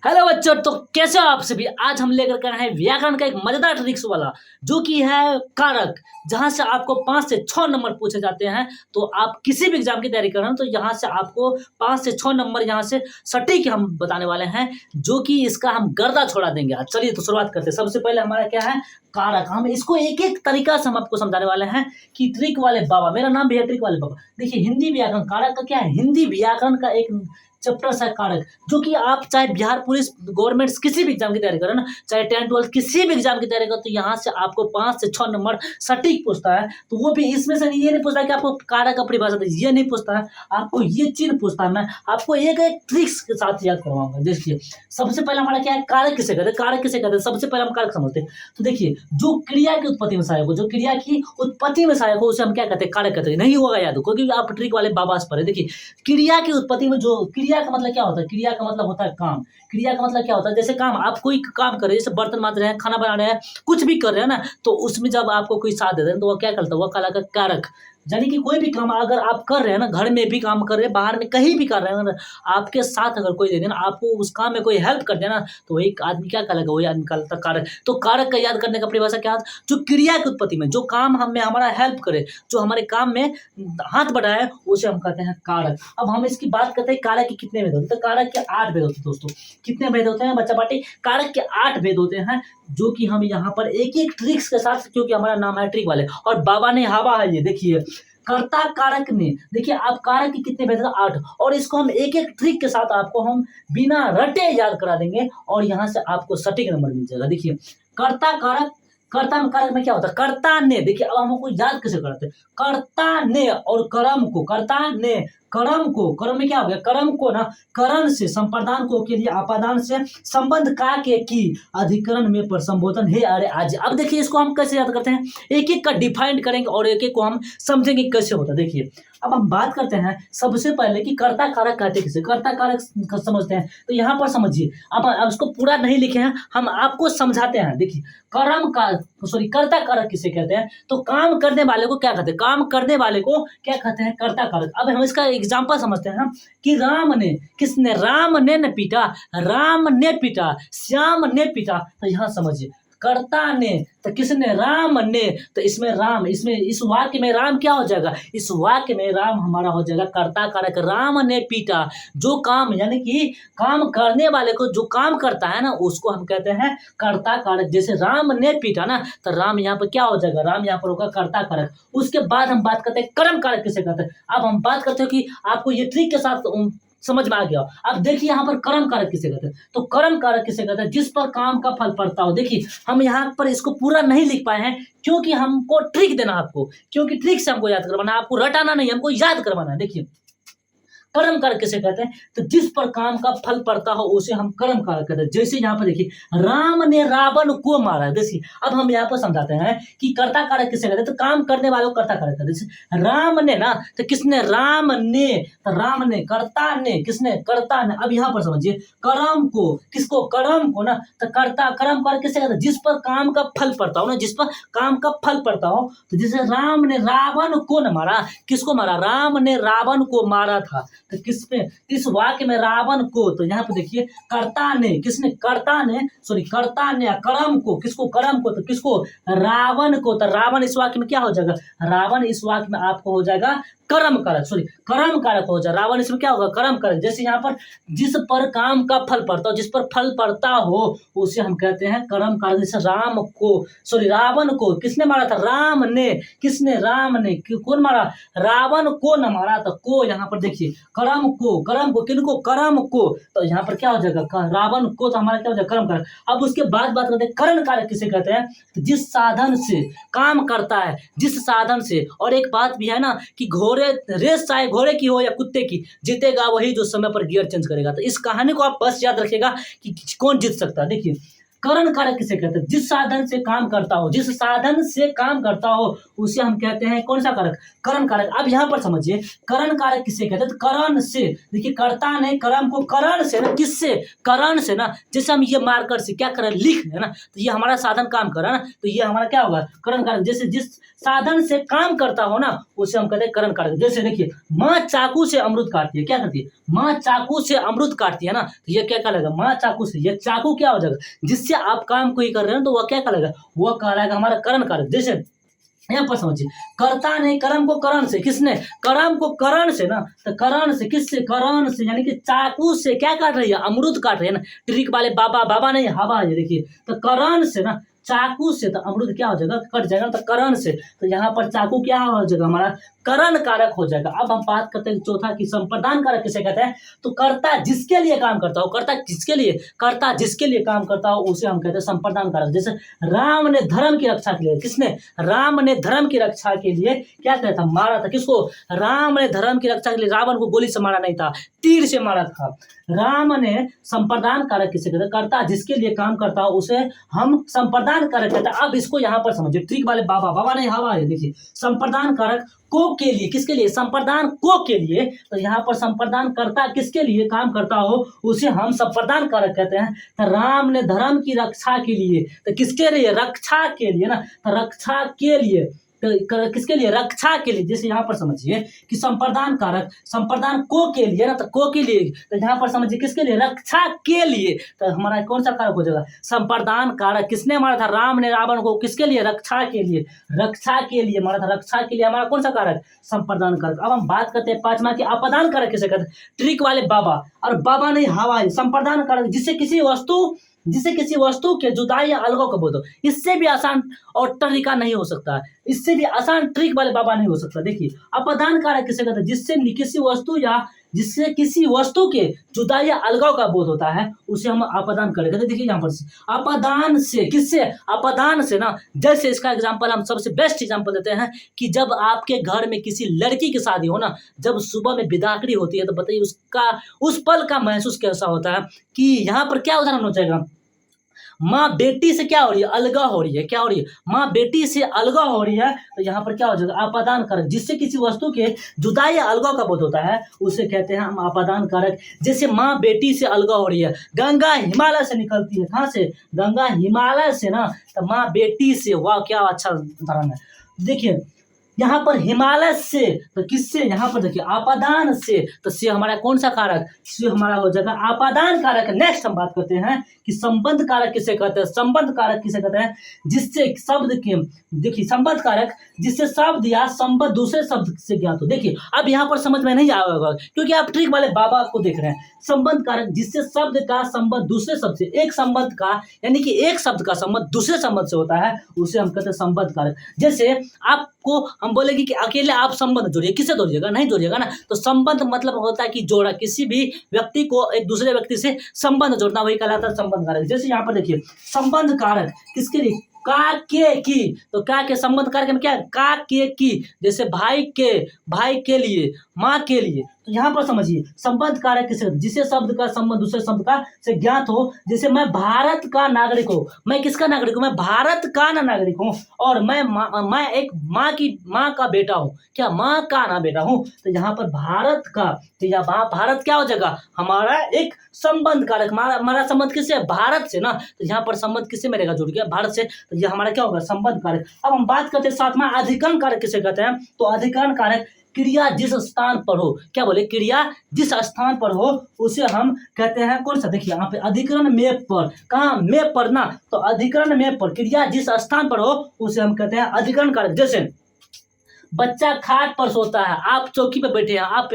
Hello बच्चों, तो कैसे हो आप सभी। आज हम लेकर के आए हैं व्याकरण का एक मजेदार ट्रिक्स वाला जो कि है कारक, जहां से आपको 5 से 6 नंबर पूछे जाते हैं। तो आप किसी भी एग्जाम की तैयारी कर रहे हैं तो यहां से आपको 5 से 6 नंबर यहां से सटीक हम बताने वाले हैं, जो कि इसका हम गर्दा छोड़ा देंगे। आज चलिए तो शुरुआत करते हैं। सबसे पहले हमारा क्या है, कारक। हम इसको एक एक तरीका से हम आपको समझाने वाले हैं कि ट्रिक वाले बाबा, मेरा नाम भी है ट्रिक वाले बाबा। देखिए, हिंदी व्याकरण कारक का क्या है, हिंदी व्याकरण का एक चैप्टर सा कारक, जो कि आप चाहे बिहार पुलिस, गवर्नमेंट किसी भी एग्जाम की तैयारी करें ना, चाहे 10-12 किसी भी एग्जाम की तैयारी करें, तो यहाँ से आपको 5 से 6 नंबर सटीक पूछता है। तो वो भी इसमें से ये नहीं पूछता है कि आपको कारक का परिभाषा दे, ये नहीं पूछता है, आपको ये चिन्ह पूछता है। मैं आपको एक एक ट्रिक्स के साथ याद करवाऊंगा। देखिए, सबसे पहले हमारा क्या है, कारक किसे कहते हैं। कारक किसे कहते हैं, सबसे पहले हम कारक समझते हैं। तो देखिए, जो क्रिया की उत्पत्ति में सहायक हो, जो क्रिया की उत्पत्ति में सहायक हो, उसे हम क्या कहते हैं, कारक कहते हैं। नहीं होगा याद, क्योंकि आप ट्रिक वाले बाबा से पढ़े। देखिए, क्रिया की उत्पत्ति में, जो क्रिया का मतलब क्या होता है, क्रिया का मतलब होता है काम। क्रिया का मतलब क्या होता है, जैसे काम, आप कोई काम कर रहे हैं, जैसे बर्तन माज रहे हैं, खाना बना रहे हैं, कुछ भी कर रहे हैं ना, तो उसमें जब आपको कोई साथ दे रहे हैं तो वो क्या करता है, वो कहलाता है कारक। यानी कि कोई भी काम अगर आप कर रहे हैं ना, घर में भी काम कर रहे हैं, बाहर में कहीं भी कर रहे हैं ना, आपके साथ अगर कोई दे देना, आपको उस काम में कोई हेल्प कर देना, तो वही आदमी क्या कहलाएगा, वही आदमी कहलाता है कारक। तो कारक का याद करने का परिभाषा क्या है, जो क्रिया की उत्पत्ति में, जो काम हमें हमारा हेल्प करे, जो हमारे काम में हाथ बढ़ाए, उसे हम कहते हैं कारक। अब हम इसकी बात करते हैं कारक के कितने भेद होते हैं। तो कारक के 8 भेद होते हैं दोस्तों। कितने भेद होते हैं बच्चा पार्टी, कारक के 8 भेद होते हैं, जो कि हम यहाँ पर एक एक ट्रिक्स के साथ, क्योंकि हमारा नाम है ट्रिक वाले और बाबा ने हवा है, ये देखिए कर्ता कारक ने। देखिए, आप कारक के कितने भेद, 8, और इसको हम एक एक ट्रिक के साथ आपको हम बिना रटे याद करा देंगे और यहाँ से आपको सटीक नंबर मिल जाएगा। देखिए, कर्ता कारक, कर्ता में कारक में क्या होता है, कर्ता ने। देखिए, अब हमको याद कैसे करते हैं, कर्ता ने और कर्म को, कर्ता ने कर्म को, कर्म में क्या हो गया, कर्म को ना, करण से संप्रदान को के लिए अपादान से संबंध का के की अधिकरण में पर संबोधन है अरे आज। अब देखिए, इसको हम कैसे याद करते हैं, एक एक का डिफाइन करेंगे और एक एक को हम समझेंगे कैसे होता है। देखिए, अब हम बात करते हैं सबसे पहले कि कर्ता कारक कहते किसे, कर्ता कारक समझते हैं। तो यहाँ पर समझिए, अब उसको पूरा नहीं लिखे हैं, हम आपको समझाते हैं। देखिए, कर्म का सॉरी कर्ता कारक किसे कहते हैं, तो काम करने वाले को क्या कहते हैं, काम करने वाले को क्या कहते हैं, कर्ता कारक। अब हम इसका एग्जाम्पल समझते हैं कि राम ने, किसने, राम ने न पीटा, राम ने पीटा, श्याम ने पीटा। तो यहाँ समझिए, कर्ता ने तो किसने, राम ने, तो इसमें राम, इसमें इस वाक्य में राम क्या हो जाएगा, इस वाक्य में राम हमारा हो जाएगा कर्ता कारक। राम ने पीटा, जो काम, यानी कि काम करने वाले को जो काम करता है ना, उसको हम कहते हैं कर्ता कारक। जैसे राम ने पीटा ना, तो राम यहाँ पर क्या हो जाएगा, राम यहाँ पर होगा कर्ता कारक। उसके बाद हम बात करते हैं कर्म कारक किसे कहते हैं। अब हम बात करते हैं कि आपको ये ट्रिक के साथ समझ में आ गया। अब देखिए, यहाँ पर कर्म कारक किसे कहते हैं, तो कर्म कारक किसे कहते हैं, जिस पर काम का फल पड़ता हो। देखिए, हम यहाँ पर इसको पूरा नहीं लिख पाए हैं, क्योंकि हमको ट्रिक देना आपको, क्योंकि ट्रिक से हमको याद करवाना, आपको रटाना नहीं, हमको याद करवाना है। देखिए, कर्म कारक किसे कहते हैं, तो जिस पर काम का फल पड़ता हो उसे हम कर्म कारक कहते हैं। जैसे यहाँ पर देखिए, राम ने रावण को मारा। देखिए, अब हम यहाँ पर समझाते हैं कि कर्ता कारक किसे कहते हैं, तो काम करने वाले को कर्ता कारक कहते हैं। जैसे राम ने ना, तो किसने, राम ने, तो राम ने, कर्ता ने, किसने, कर्ता ने। अब यहाँ पर समझिए, कर्म को, किसको, कर्म को ना, तो कर्ता, कर्म कारक किसे कहते हैं, जिस पर काम का फल पड़ता हो ना, जिस पर काम का फल पड़ता हो। तो जैसे राम ने रावण को न मारा, किसको मारा, राम ने रावण को मारा था। तो किस पे, इस वाक्य में रावण को, तो यहाँ पे देखिए, कर्ता ने, किसने, कर्ता ने, सॉरी कर्ता ने, कर्म को, किसको, कर्म को, तो किसको, रावण को। तो रावण इस वाक्य में क्या हो जाएगा, रावण इस वाक्य में आपको हो जाएगा कर्म कारक, सॉरी कर्म कारक हो जाए। रावण इसमें क्या होगा, कर्म कारक। जैसे यहाँ पर जिस पर काम का फल पड़ता हो, जिस पर फल पड़ता हो, उसे हम कहते हैं कर्म कारक। जैसे राम को, सॉरी रावण को किसने मारा था, राम ने, किसने, राम ने, कौन मारा, रावण को न मारा। तो को यहाँ पर देखिए, कर्म को, कर्म को, किनको, कर्म को। तो यहाँ पर क्या हो जाएगा, रावण को, तो हमारा क्या हो जाएगा, कर्म कारक। अब उसके बाद बात करते हैं करण कारक किसे कहते हैं, जिस साधन से काम करता है, जिस साधन से। और एक बात भी है ना कि घोड़े, रेस चाहे घोड़े की हो या कुत्ते की, जीतेगा वही जो समय पर गियर चेंज करेगा। तो इस कहानी को आप बस याद रखिएगा कि कौन जीत सकता है। देखिए, करण कारक किसे कहते हैं? जिस साधन से काम करता हो, जिस साधन से काम करता हो उसे हम कहते हैं कौन सा कारक? करण कारक। अब यहाँ पर समझिए करण कारक किसे कहते हैं? तो करण से, देखिए कर्ता ने कर्म को करण से ना, किससे? करण से ना। जैसे हम ये मार्कर से क्या करें, लिख है ना, तो ये हमारा साधन काम कर रहा है ना, तो ये हमारा क्या होगा? करण कारक। जैसे जिस साधन से काम करता हो ना उसे हम कहते हैं करण कारक। जैसे देखिए माँ चाकू से अमरूद काटती है, क्या करती है? माँ चाकू से अमरूद काटती है ना, तो ये क्या कहलाएगा? माँ चाकू से। ये चाकू क्या हो जाएगा? जिससे आप काम कोई कर रहे हैं तो वह क्या कहलाएगा? वह कहलाएगा हमारा करण कारक। जैसे यहाँ पर समझिए कर्ता ने कर्म को करण से, किसने? कर्म को करण से ना, तो करण से, किससे? करण से, यानी कि चाकू से क्या काट रही है? अमरूद काट रही है ना। ट्रिक वाले बाबा, बाबा नहीं हवा है, देखिए तो करण से ना, चाकू से, तो अमरूद क्या हो जाएगा? कट जाएगा। तो करण से, तो यहाँ पर चाकू क्या हो जाएगा? हमारा करण कारक हो जाएगा। अब हम बात करते हैं चौथा की संप्रदान कारक किसे कहते हैं? तो कर्ता जिसके लिए काम करता हो, कर्ता किसके लिए? कर्ता जिसके लिए काम करता हो उसे हम कहते हैं संप्रदान कारक। जैसे राम ने धर्म की रक्षा के लिए, किसने? राम ने धर्म की रक्षा के लिए क्या किया था? मारा था। किसको? राम ने धर्म की रक्षा के लिए रावण को गोली से मारा नहीं था, तीर से मारा था। राम ने संप्रदान कारक किसे कहते हैं? कर्ता जिसके लिए काम करता हो उसे हम संप्रदान कारक कहते हैं। अब इसको यहाँ पर समझिए, ट्रिक वाले बाबा, बाबा नहीं हवा है, देखिए संप्रदान कारक को के लिए, किसके लिए? संप्रदान को के लिए। तो यहाँ पर संप्रदान करता किसके लिए काम करता हो उसे हम संप्रदान कारक कहते हैं। तो राम ने धर्म की रक्षा के लिए, तो किसके लिए? रक्षा के लिए ना, तो रक्षा के लिए, तो किसके लिए? रक्षा के लिए। जैसे यहाँ पर समझिए कि संप्रदान कारक संप्रदान को के लिए ना, तो को के लिए, तो यहाँ पर समझिए किसके लिए? रक्षा के लिए। तो हमारा कौन सा कारक हो जाएगा? संप्रदान कारक। किसने मारा था? राम ने रावण को, किसके लिए? रक्षा के लिए, रक्षा के लिए मारा था। रक्षा के लिए हमारा कौन सा कारक? संप्रदान कारक। अब हम बात करते हैं पांचवा की अपदान कारक किसे कहते हैं? ट्रिक वाले बाबा, और बाबा नहीं हवा है। संप्रदान कारक जिससे किसी वस्तु के जुदाई या अलगाव का बोध हो। इससे भी आसान और तरीका नहीं हो सकता है, इससे भी आसान ट्रिक वाले बाबा नहीं हो सकता। देखिए अपदान कारक किसे कहते हैं? जिससे किसी वस्तु के जुदाई या अलगाव का बोध होता है उसे हम अपदान कारक कहते हैं। देखिए यहाँ पर अपदान से, किससे? अपदान से ना। जैसे इसका एग्जाम्पल हम सबसे बेस्ट एग्जाम्पल देते हैं कि जब आपके घर में किसी लड़की की शादी हो ना, जब सुबह में बिदाकड़ी होती है, तो बताइए उसका उस पल का महसूस कैसा होता है? कि यहाँ पर क्या उदाहरण हो जाएगा? माँ बेटी से क्या हो रही है? अलगा हो रही है। क्या हो रही है? माँ बेटी से अलगा हो रही है, तो यहाँ पर क्या हो जाएगा? अपदान कारक। जिससे किसी वस्तु के जुदाई या अलगाव का बोध होता है उसे कहते हैं हम अपदान कारक। जैसे माँ बेटी से अलगा हो रही है, गंगा हिमालय से निकलती है। कहाँ से? गंगा हिमालय से ना, तो माँ बेटी से। वाह क्या अच्छा उदाहरण है। देखिए यहाँ पर हिमालय से, तो किससे? यहाँ पर देखिए अपदान से, तो से हमारा कौन सा कारक? से हमारा हो जाएगा अपदान कारक। नेक्स्ट हम बात करते हैं कि संबंध कारक किसे कहते हैं? संबंध कारक किसे कहते हैं? जिससे शब्द के, देखिए संबंध कारक जिससे शब्द या संबंध दूसरे शब्द से ज्ञात हो। देखिए अब यहाँ पर समझ में नहीं आया होगा क्योंकि आप ट्रिक वाले बाबा को देख रहे हैं। संबंध कारक जिससे शब्द का संबंध दूसरे शब्द से, एक संबंध का यानी कि एक शब्द का संबंध दूसरे संबंध से होता है उसे हम कहते हैं संबंध कारक। जैसे आपको हम बोलेंगे कि अकेले आप संबंध जोड़िए, किससे जोड़िएगा? नहीं जोड़िएगा ना। तो संबंध मतलब होता है कि जोड़ा, किसी भी व्यक्ति को एक दूसरे व्यक्ति से संबंध जोड़ना, वही कहलाता है संबंध कारक। जैसे यहाँ पर देखिए संबंध कारक किसके लिए? का के की, तो का के संबंध कारक में क्या है? का के की। जैसे भाई के लिए, माँ के लिए। तो यहाँ पर समझिए संबंध कारक किसे? जिसे शब्द का संबंध दूसरे शब्द का से ज्ञात हो। जैसे मैं भारत का नागरिक हूँ, मैं किसका नागरिक हूँ? मैं भारत का नागरिक हूँ। और मैं एक माँ का बेटा हूँ। क्या? माँ का ना बेटा हूँ। तो यहाँ पर भारत का, तो यहाँ भारत क्या हो जाएगा? हमारा एक संबंध कारक। हमारा संबंध किससे? भारत से ना। तो यहाँ पर संबंध किससे मिलेगा? जुड़ गया भारत से, तो ये हमारा क्या होगा? संबंध कारक। अब हम बात करते हैं सातवां अधिकरण कारक किसे कहते हैं? तो अधिकरण कारक क्रिया जिस स्थान पर हो। क्या बोले? क्रिया जिस स्थान पर हो उसे हम कहते हैं कौन सा? देखिए यहाँ पे अधिकरण में पर, कहाँ? में पर ना, तो अधिकरण में पर क्रिया जिस स्थान पर हो उसे हम कहते हैं अधिकरण कारक। जैसे बच्चा खाट पर सोता है, आप चौकी पे बैठे हैं, आप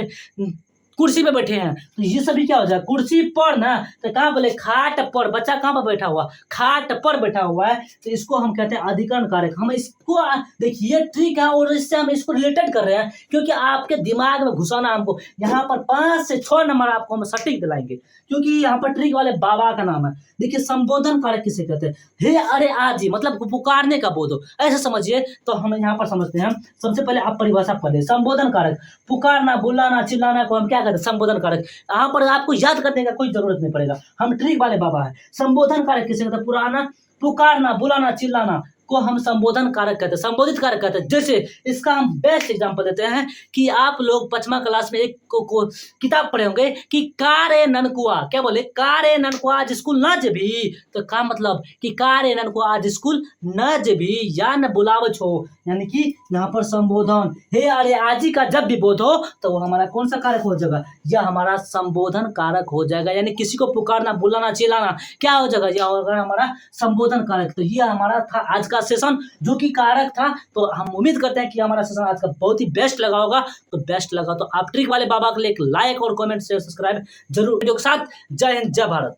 कुर्सी पे बैठे हैं, तो ये सभी क्या हो जाए? कुर्सी पर ना, तो कहाँ बोले? खाट पर। बच्चा कहाँ पर बैठा हुआ? खाट पर बैठा हुआ है, तो इसको हम कहते हैं अधिकरण कारक। हम इसको देखिए ट्रिक है और इससे हम इसको रिलेटेड कर रहे हैं क्योंकि आपके दिमाग में घुसाना हमको। यहाँ पर 5 से 6 नंबर आपको हम सटीक दिलाएंगे क्योंकि यहाँ पर ट्रिक वाले बाबा का नाम है। देखिए संबोधन कारक किसे कहते हैं? हे अरे आजी मतलब पुकारने का बोध हो, ऐसे समझिए। तो हम यहाँ पर समझते हैं, सबसे पहले आप परिभाषा पढ़ लें। संबोधन कारक, पुकारना, बुलाना, चिल्लाना को हम क्या कहते हैं? संबोधन कारक। यहाँ पर आपको याद करने का कोई जरूरत नहीं पड़ेगा, हम ट्रिक वाले बाबा है। संबोधन कारक किसे कहते हैं? पुराना, पुकारना, बुलाना, चिल्लाना को हम संबोधन कारक कहते हैं, संबोधित कारक कहते हैं। जैसे इसका हम बेस्ट एग्जांपल देते हैं कि आप लोग 5वां क्लास में एक को किताब पढ़े होंगे कि कारे ननकुआ, क्या बोले? कारे ननकुआ आज स्कूल न जेबी। तो का मतलब कि कारे ननकुआ आज स्कूल न जेबी या न बुलाव छो, यानी कि यहाँ पर संबोधन हे अरे आजी का जब भी बोध हो तो वो हमारा कौन सा कारक हो जाएगा? यह हमारा संबोधन कारक हो जाएगा। यानी किसी को पुकारना, बुलाना, चिल्लाना क्या हो जाएगा? यह होगा हमारा संबोधन कारक। तो यह हमारा था आज का सेशन जो कि कारक था। तो हम उम्मीद करते हैं कि हमारा सेशन आज का बहुत ही बेस्ट लगा होगा। तो बेस्ट लगा तो आप ट्रिक वाले बाबा के लिए एक लाइक और कमेंट शेयर सब्सक्राइब जरूर वीडियो के साथ। जय हिंद, जय भारत।